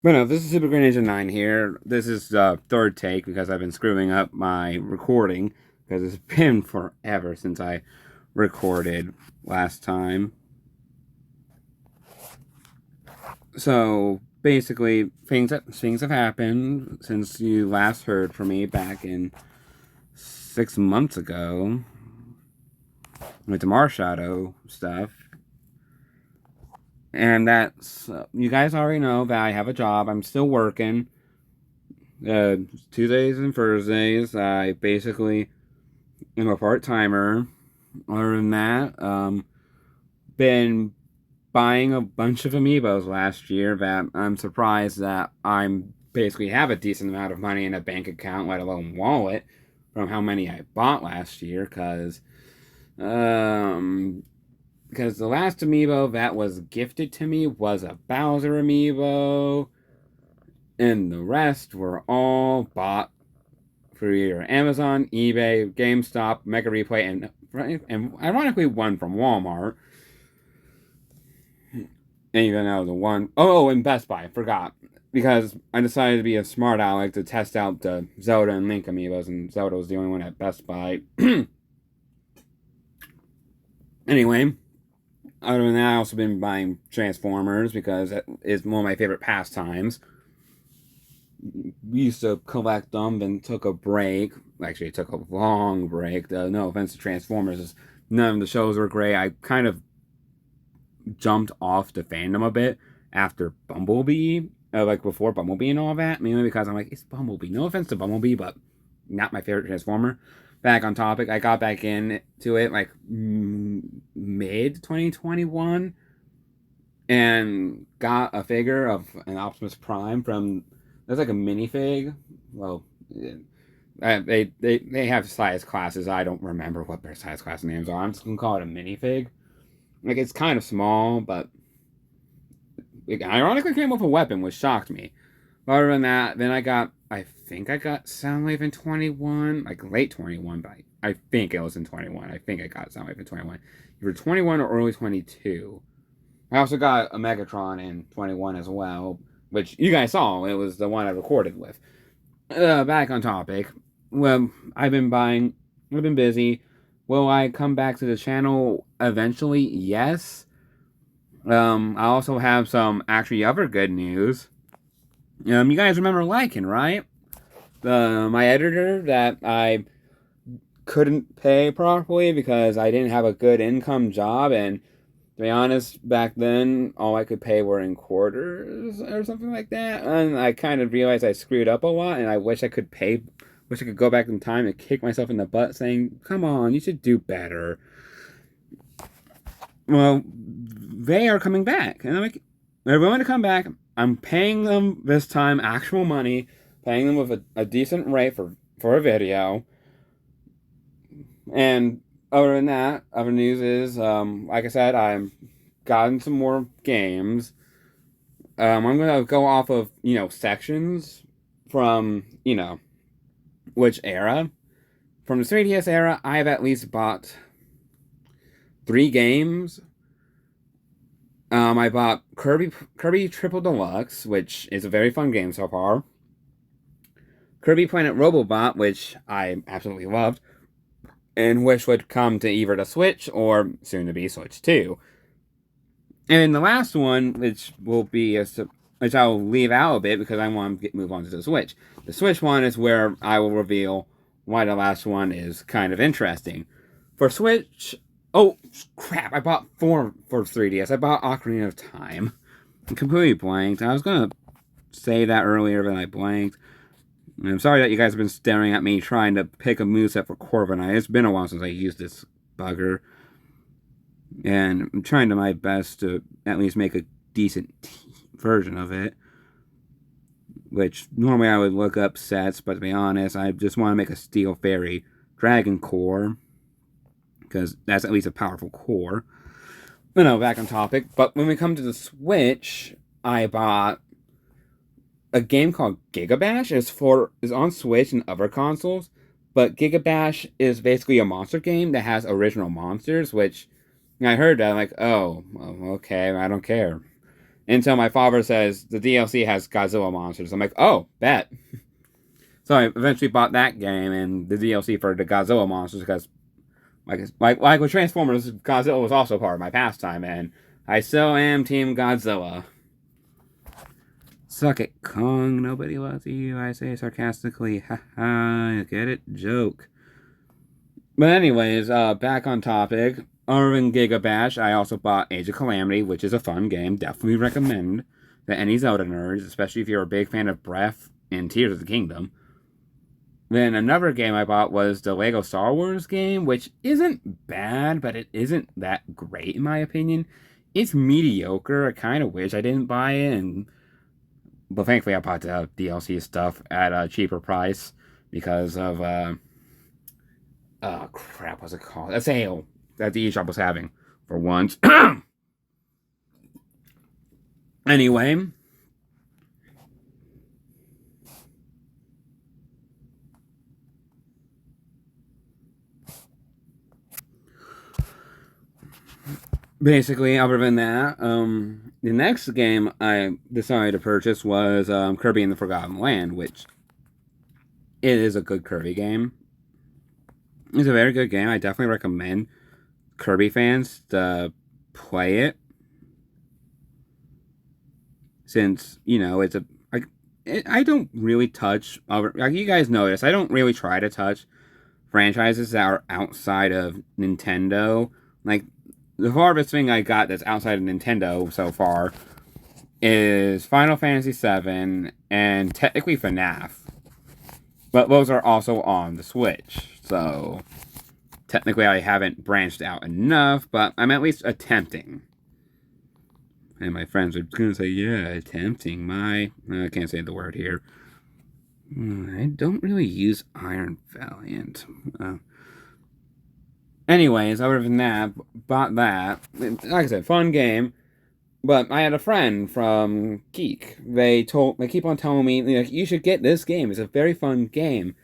But no, this is Super Green Ninja 9 here. This is the third take because I've been screwing up my recording because it's been forever since I recorded last time. So basically, things have happened since you last heard from me back in 6 months ago with the Marshadow stuff. And that's you guys already know that I have a job. I'm still working. Uh, Tuesdays and Thursdays. I basically am a part timer. Other than that, been buying a bunch of amiibos last year that I'm surprised that I'm basically have a decent amount of money in a bank account, let alone wallet, from how many I bought last year. Um, because the last amiibo that was gifted to me was a Bowser amiibo, and the rest were all bought through your Amazon, eBay, GameStop, Mega Replay, and ironically one from Walmart. And even though the one and Best Buy, I forgot. Because I decided to be a smart aleck to test out the Zelda and Link amiibos, and Zelda was the only one at Best Buy. Anyway, other than that, I've also been buying Transformers because it is one of my favorite pastimes. We used to collect them, then took a break. Actually, it took a long break. No offense to Transformers, none of the shows were great. I kind of jumped off the fandom a bit after Bumblebee, like before Bumblebee and all that, mainly because I'm like, it's Bumblebee. No offense to Bumblebee, but not my favorite Transformer. Back on topic, I got back into it like mid 2021 and got a figure of an Optimus Prime from. There's like a minifig. Well, they have size classes. I don't remember what their size class names are. I'm just gonna call it a minifig. Like it's kind of small, but it ironically came with a weapon, which shocked me. But other than that, then I think I got Soundwave in 21, like late 21, but I think it was in 21. I think I got Soundwave in 21. Either 21 or early 22. I also got a Megatron in 21 as well, which you guys saw. It was the one I recorded with. Back on topic. Well, I've been busy. Will I come back to the channel eventually? Yes. I also have some actually other good news. You guys remember Lycan, right? My editor that I couldn't pay properly because I didn't have a good income job, and to be honest, back then all I could pay were in quarters or something like that. And I kind of realized I screwed up a lot, and I wish I could pay. Wish I could go back in time and kick myself in the butt, saying, "Come on, you should do better." Well, they are coming back, and I'm like, they're willing to come back. I'm paying them this time actual money, paying them with a decent rate for a video. And other than that, other news is, like I said, I've gotten some more games. I'm gonna go off of sections from which era. From the 3DS era, I've at least bought 3 games. I bought Kirby Triple Deluxe, which is a very fun game so far. Kirby Planet Robobot, which I absolutely loved, and which would come to either the Switch or soon to be Switch 2. And the last one, which I'll leave out a bit because I want to move on to the Switch. The Switch one is where I will reveal why the last one is kind of interesting. For Switch, oh crap! I bought 4 for 3DS. I bought Ocarina of Time. I completely blanked. I was gonna say that earlier, but I blanked. I'm sorry that you guys have been staring at me trying to pick a moveset for Corviknight. It's been a while since I used this bugger. And I'm trying to my best to at least make a decent version of it. Which normally I would look up sets, but to be honest, I just want to make a Steel Fairy Dragon Core. Because that's at least a powerful core. But no, back on topic. But when we come to the Switch, I bought a game called Gigabash. It's on Switch and other consoles, but Gigabash is basically a monster game that has original monsters, which I heard that I'm like, oh, okay, I don't care. until my father says the DLC has Godzilla monsters. I'm like, oh, bet. So I eventually bought that game and the DLC for the Godzilla monsters because, like with Transformers, Godzilla was also part of my pastime, and I still am Team Godzilla. Suck it, Kong. Nobody loves you. I say sarcastically. Haha. Get it? Joke. But anyways, back on topic. Other than Giga Bash, I also bought Age of Calamity, which is a fun game. Definitely recommend to any Zelda nerds, especially if you're a big fan of Breath and Tears of the Kingdom. Then another game I bought was the Lego Star Wars game, which isn't bad, but it isn't that great in my opinion. It's mediocre. I kind of wish I didn't buy it, but thankfully I bought the DLC stuff at a cheaper price because of oh crap, what's it called? A sale that the eShop was having for once. Anyway, basically, other than that, the next game I decided to purchase was Kirby and the Forgotten Land, which it is a good Kirby game. It's a very good game. I definitely recommend Kirby fans to play it, since it's a I don't really touch like you guys notice. I don't really try to touch franchises that are outside of Nintendo. Like the farthest thing I got that's outside of Nintendo so far is Final Fantasy VII and technically FNAF. But those are also on the Switch. So technically I haven't branched out enough, but I'm at least attempting. And my friends are going to say, yeah, attempting I can't say the word here. I don't really use Iron Valiant. Anyways, other than that, bought that. Like I said, fun game. But I had a friend from Geek. They keep on telling me, like, you should get this game. It's a very fun game.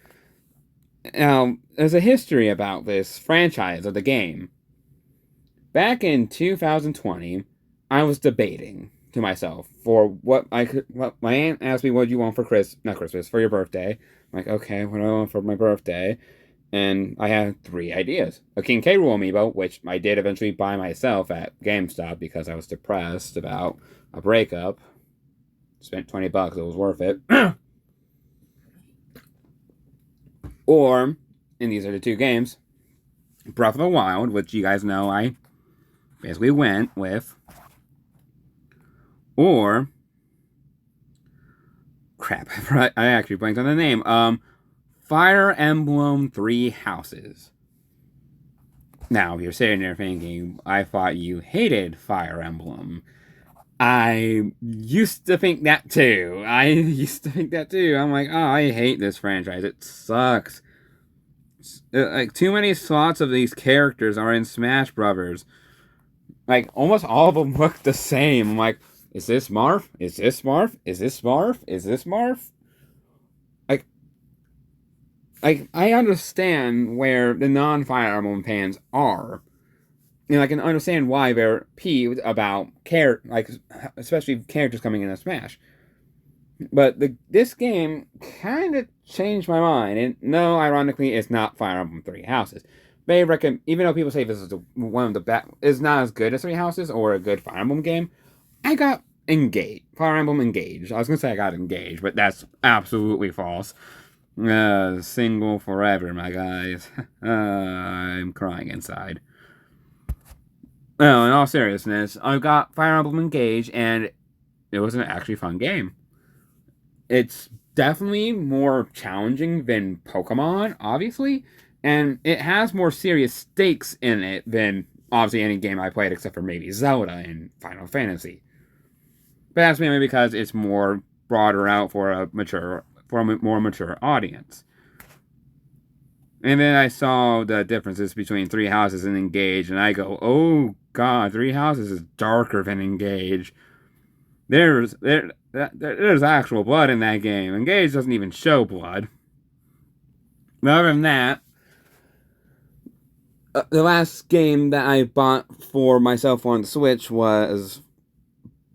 Now, there's a history about this franchise of the game. Back in 2020, I was debating to myself for what my aunt asked me, what do you want for not Christmas, for your birthday. I'm like, okay, what do I want for my birthday? And I had 3 ideas. A King K. Rool amiibo, which I did eventually buy myself at GameStop because I was depressed about a breakup. Spent $20, it was worth it. Or, and these are the 2 games, Breath of the Wild, which you guys know I basically went with. Or, crap, I actually blanked on the name. Fire Emblem 3 Houses. Now, if you're sitting there thinking, I thought you hated Fire Emblem. I used to think that too. I'm like, oh, I hate this franchise. It sucks. Like, too many slots of these characters are in Smash Brothers. Like, almost all of them look the same. I'm like, is this Marth? Is this Marth? Is this Marth? Is this Marth? I understand where the non-Fire Emblem fans are. I can understand why they're peeved about especially characters coming into Smash. But this game kind of changed my mind. And no, ironically, it's not Fire Emblem 3 Houses. They reckon, even though people say this is one of the best, is not as good as 3 Houses or a good Fire Emblem game, I got engaged. Fire Emblem Engaged. I was gonna say I got engaged, but that's absolutely false. Single forever, my guys. I'm crying inside. No, in all seriousness, I got Fire Emblem Engage, and it was an actually fun game. It's definitely more challenging than Pokemon, obviously, and it has more serious stakes in it than obviously any game I played except for maybe Zelda and Final Fantasy. But that's mainly because it's more broader out for a more mature audience. And then I saw the differences between 3 Houses and Engage, and I go, oh god, 3 Houses is darker than Engage. There's actual blood in that game. Engage doesn't even show blood. But other than that, the last game that I bought for myself on the Switch was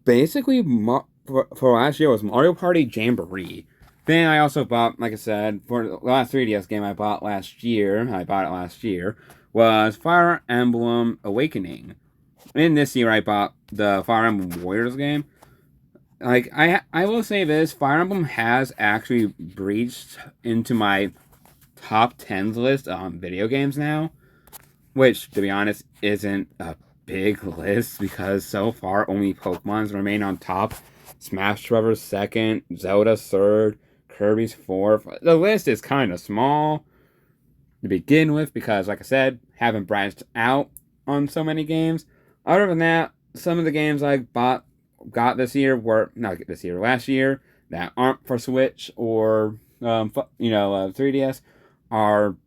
basically, for last year was Mario Party Jamboree. Then I also bought, like I said, for the last 3DS game I bought it last year, was Fire Emblem Awakening. And this year I bought the Fire Emblem Warriors game. Like, I will say this, Fire Emblem has actually breached into my top 10s list on video games now. Which, to be honest, isn't a big list because so far only Pokemon's remain on top. Smash Brothers second, Zelda third, Kirby's fourth. The list is kind of small to begin with because, like I said, haven't branched out on so many games. Other than that, some of the games I got this year were not this year, last year that aren't for Switch or 3DS are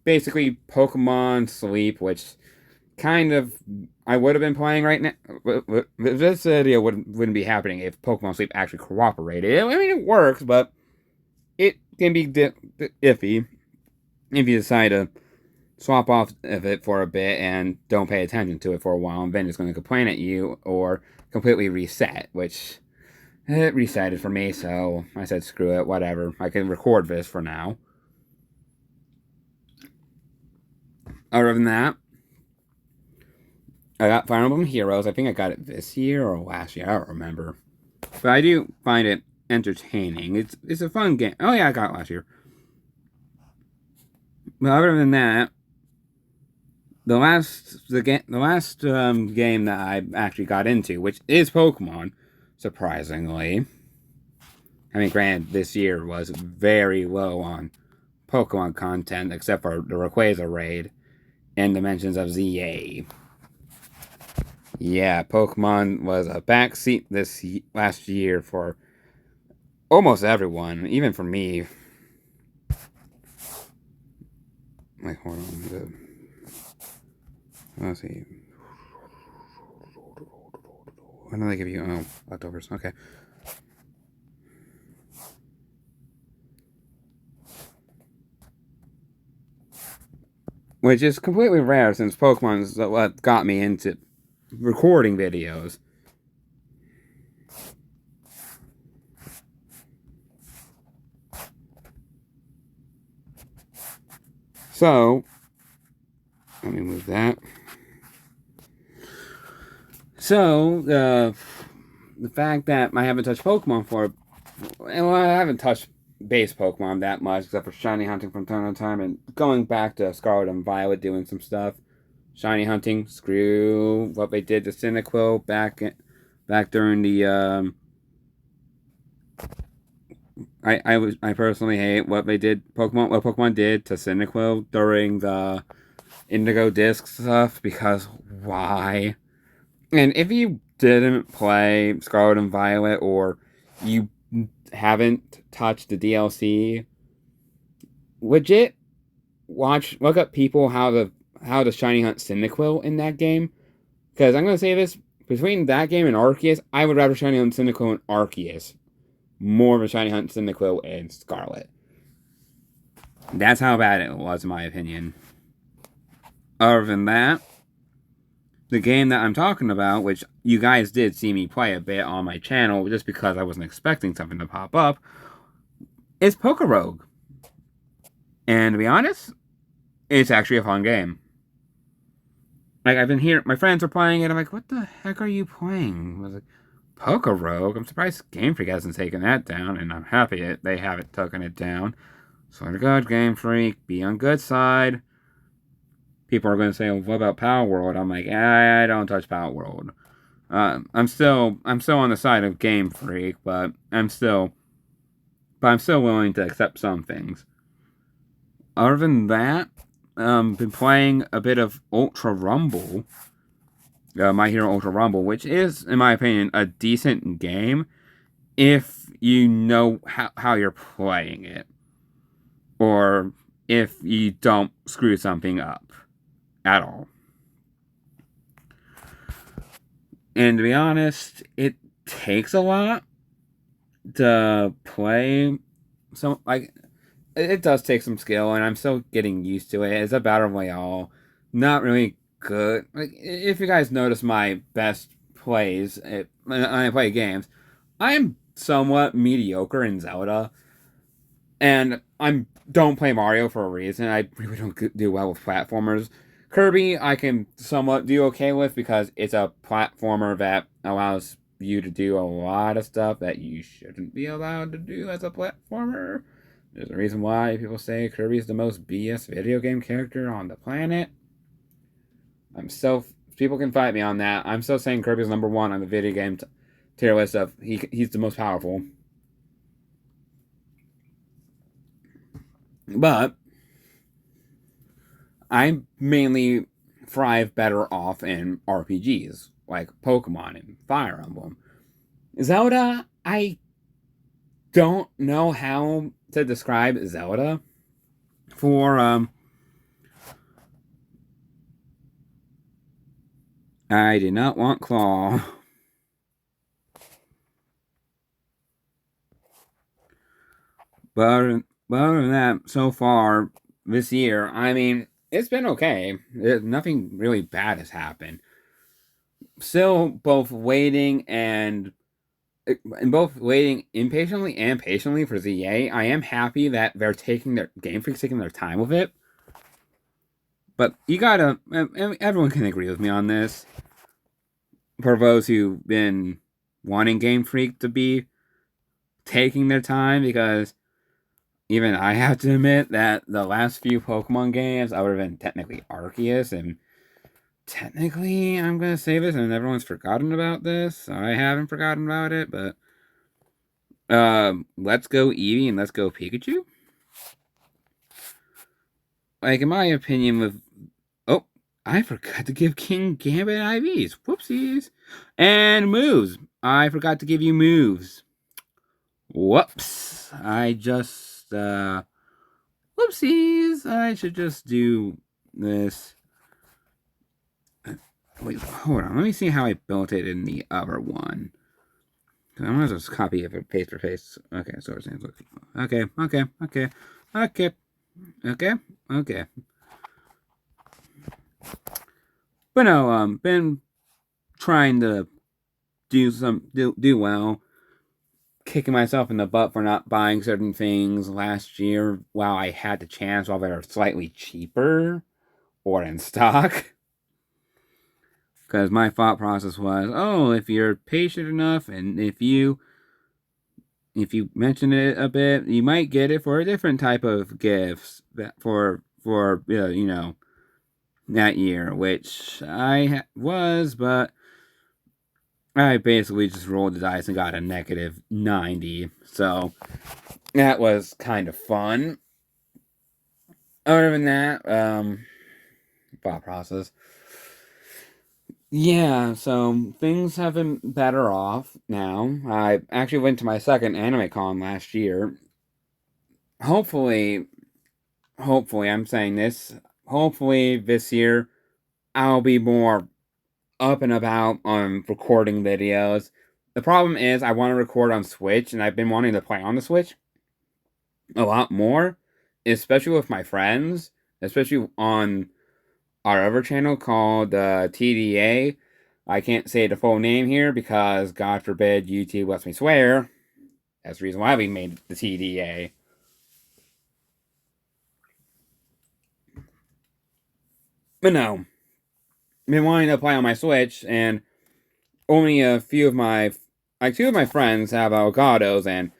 basically Pokemon Sleep, which kind of I would have been playing right now. This video wouldn't be happening if Pokemon Sleep actually cooperated. I mean, it works, but it can be iffy if you decide to swap off of it for a bit and don't pay attention to it for a while, and then it's going to complain at you or completely reset, which it resetted for me, so I said screw it, whatever. I can record this for now. Other than that, I got Fire Emblem Heroes. I think I got it this year or last year. I don't remember. But I do find it entertaining. It's a fun game. Oh yeah, I got it last year. But other than that, the last game that I actually got into, which is Pokemon, surprisingly. I mean, granted, this year was very low on Pokemon content, except for the Rayquaza raid and Dimensions of ZA. Yeah, Pokemon was a backseat this last year for almost everyone, even for me. Wait, hold on. Let's see. When did they give you? Oh, leftovers. Okay. Which is completely rare since Pokemon is what got me into recording videos. So, let me move that. So, the fact that I haven't touched Pokemon well, I haven't touched base Pokemon that much, except for shiny hunting from time to time, and going back to Scarlet and Violet doing some stuff. Shiny hunting, screw what they did to Cyndaquil back during the I personally hate what Pokemon did to Cyndaquil during the Indigo Disc stuff, because why? And if you didn't play Scarlet and Violet, or you haven't touched the DLC, legit look up people how to shiny hunt Cyndaquil in that game. Because I'm gonna say this, between that game and Arceus, I would rather shiny hunt Cyndaquil in Arceus more of a shiny hunt Cyndaquil in Scarlet. That's how bad it was, in my opinion. Other than that, the game that I'm talking about, which you guys did see me play a bit on my channel just because I wasn't expecting something to pop up, is Pokorogue. And to be honest, it's actually a fun game. Like, I've been hearing, my friends are playing it, I'm like, what the heck are you playing? I was like, Pokorogue? I'm surprised Game Freak hasn't taken that down, and I'm happy that they haven't taken it down. So to God, Game Freak, be on good side. People are going to say, well, what about Power World? I'm like, I don't touch Power World. I'm still on the side of Game Freak, but I'm still willing to accept some things. Other than that, been playing a bit of Ultra Rumble, My Hero Ultra Rumble, which is, in my opinion, a decent game if you know how you're playing it, or if you don't screw something up at all. And to be honest, it takes a lot to play. So, like, it does take some skill, and I'm still getting used to it. It's a battle royale, not really good. Like, if you guys notice my best plays it, when I play games, I am somewhat mediocre in Zelda, and I don't play Mario for a reason. I really don't do well with platformers. Kirby, I can somewhat do okay with because it's a platformer that allows you to do a lot of stuff that you shouldn't be allowed to do as a platformer. There's a reason why people say Kirby is the most BS video game character on the planet. People can fight me on that. I'm still saying Kirby's number one on the video game tier list of he's the most powerful. But I mainly thrive better off in RPGs like Pokemon and Fire Emblem. Zelda, I don't know how to describe Zelda for I did not want Claw. But other than that, so far this year, I mean, it's been okay. Nothing really bad has happened. Still, both waiting impatiently and patiently for ZA. I am happy that they're taking their Game Freak's taking their time with it. But you gotta, everyone can agree with me on this. For those who've been wanting Game Freak to be taking their time, because even I have to admit that the last few Pokemon games, I would have been technically Arceus, and technically, I'm going to say this, and everyone's forgotten about this. I haven't forgotten about it, but Let's Go Eevee and Let's Go Pikachu. Like, in my opinion, oh, I forgot to give King Gambit IVs. Whoopsies. And moves. I forgot to give you moves. Whoops. I just, whoopsies. I should just do this. Wait, hold on. Let me see how I built it in the other one. I'm gonna just copy it face for face. Okay, so it's okay. But no, been trying to do well. Kicking myself in the butt for not buying certain things last year while I had the chance while they were slightly cheaper or in stock. Because my thought process was, oh, if you're patient enough and if you mention it a bit, you might get it for a different type of gifts that for that year, which I was, but I basically just rolled the dice and got a negative 90. So that was kind of fun. Other than that, thought process. Yeah, so things have been better off now. I actually went to my second anime con last year. Hopefully, I'm saying this. Hopefully, this year I'll be more up and about on recording videos. The problem is, I want to record on Switch, and I've been wanting to play on the Switch a lot more, especially with my friends, especially on our other channel called TDA. I can't say the full name here because, God forbid, YouTube lets me swear. That's the reason why we made the TDA. But no, I've been wanting to play on my Switch, and only a few of my, like, two of my friends have Elgatos, and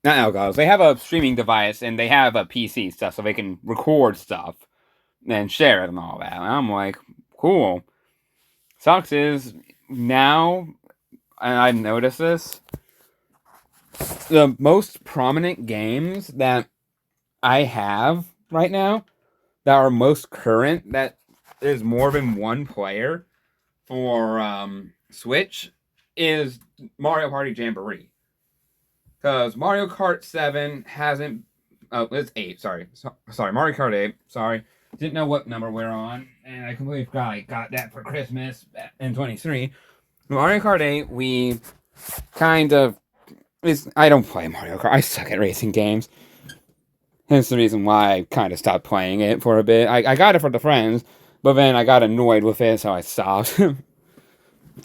not Elgatos. They have a streaming device, and they have a PC stuff, so they can record stuff and share it and all that. And I'm like, cool. Sucks is now, and I've noticed this, the most prominent games that I have right now that are most current, that is more than one player for Switch, is Mario Party Jamboree. Because Mario Kart 7 hasn't. Oh, it's 8, sorry. Sorry, Mario Kart 8, sorry. Didn't know what number we're on, and I completely forgot I got that for Christmas in 23. Mario Kart 8, we kind of. I don't play Mario Kart. I suck at racing games. Hence the reason why I kind of stopped playing it for a bit. I got it for the friends, but then I got annoyed with it, so I stopped.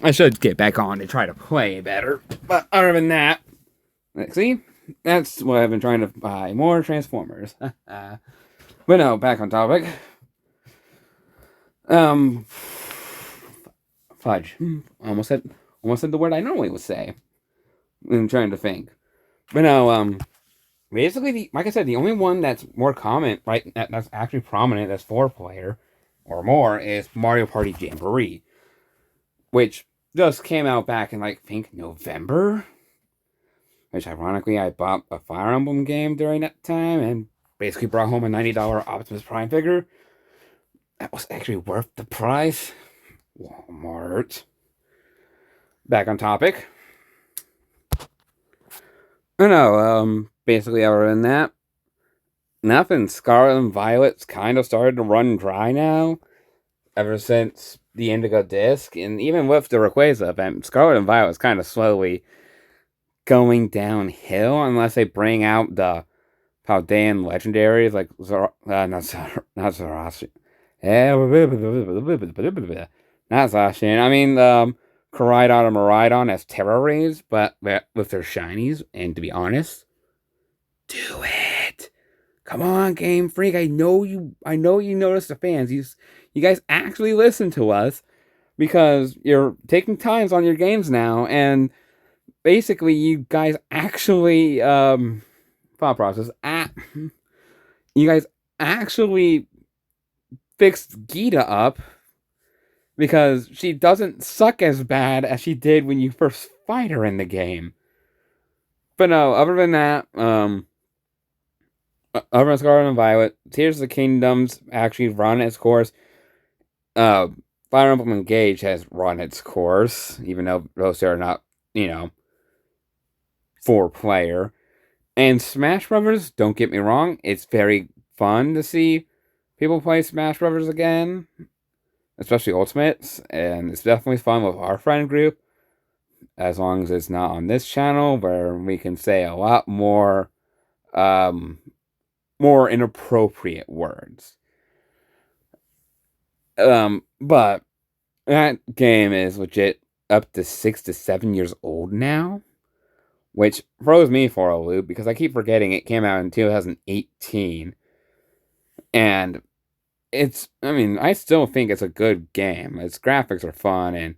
I should get back on to try to play better. But other than that, see, that's what I've been trying to buy, more Transformers. But no, back on topic. Um, fudge. Almost said the word I normally would say. I'm trying to think. But no, basically, like I said, the only one that's more common, right, that's actually prominent as 4-player or more is Mario Party Jamboree, which just came out back in, like, I think November. Which, ironically, I bought a Fire Emblem game during that time and basically brought home a $90 Optimus Prime figure. That was actually worth the price. Walmart. Back on topic. I know, basically other than that, nothing. Scarlet and Violet's kind of started to run dry now, ever since the Indigo Disc, and even with the Rayquaza event, Scarlet and Violet is kind of slowly going downhill unless they bring out the Paldean legendaries like not Zarashi. Not Zacian. I mean, Koraidon and Miraidon as Terra Rays, but with their shinies. And to be honest, do it. Come on, Game Freak. I know you notice the fans. You guys actually listen to us because you're taking times on your games now, and basically you guys actually thought process. You guys actually fixed Gita up because she doesn't suck as bad as she did when you first fight her in the game. But no, other than that, other than Scarlet and Violet, Tears of the Kingdoms actually run its course. Fire Emblem Engage has run its course, even though those are not, 4-player. And Smash Brothers, don't get me wrong, it's very fun to see people play Smash Brothers again, especially Ultimates, and it's definitely fun with our friend group, as long as it's not on this channel where we can say a lot more, more inappropriate words. But that game is legit up to 6 to 7 years old now, which throws me for a loop because I keep forgetting it came out in 2018. And I still think it's a good game. Its graphics are fun, and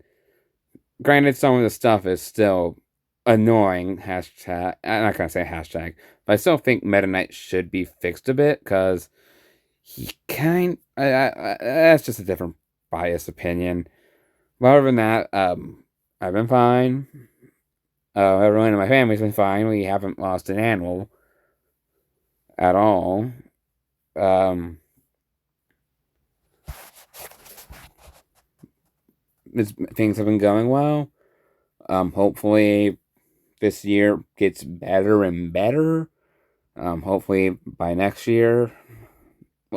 granted, some of the stuff is still annoying. Hashtag, I'm not gonna say hashtag, but I still think Meta Knight should be fixed a bit because that's just a different biased opinion. But other than that, I've been fine. Everyone in my family's been fine. We haven't lost an animal at all. Things have been going well. Hopefully, this year gets better and better. Hopefully, by next year,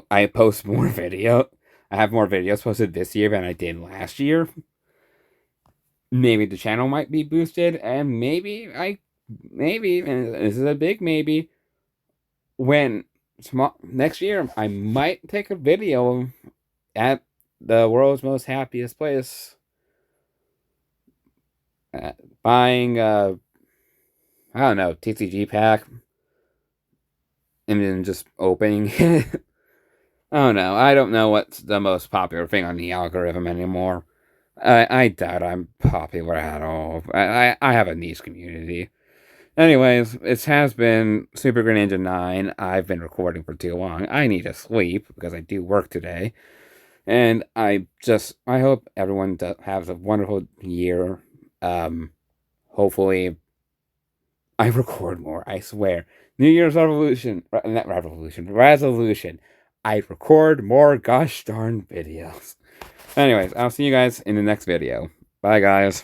I post more video. I have more videos posted this year than I did last year. Maybe the channel might be boosted, and maybe, and this is a big maybe, when next year I might take a video at the world's most happiest place, buying I don't know, TCG pack, and then just opening it. Oh no, I don't know what's the most popular thing on the algorithm anymore. I doubt I'm popular at all. I have a niche community. Anyways, it has been Super Greninja 9. I've been recording for too long. I need to sleep because I do work today. And I hope everyone has a wonderful year. Hopefully, I record more, I swear. New Year's resolution. I record more gosh darn videos. Anyways, I'll see you guys in the next video. Bye, guys.